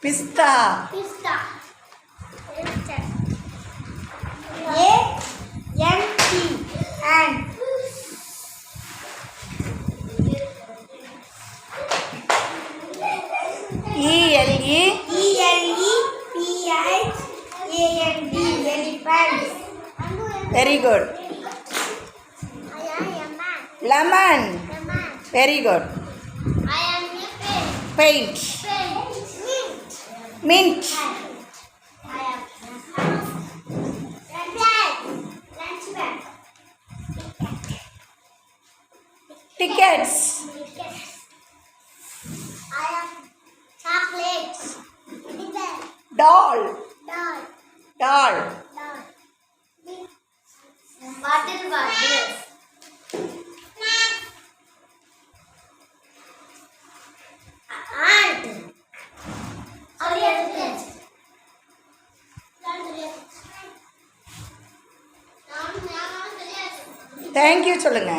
Pista. Pista. A-N-T. Ant. E-L-E. E-L-E-P-H-A-N-D. Elephant. Very good. I am a man. Lemon. Lemon. Very good. I am a pen. Paint. Pen. Mint. Mint. I am bag. Lunch bag. Tickets. I am chocolates. Doll. Doll. Doll. Doll. Bottle. Ant. Thank you சொல்லுங்க.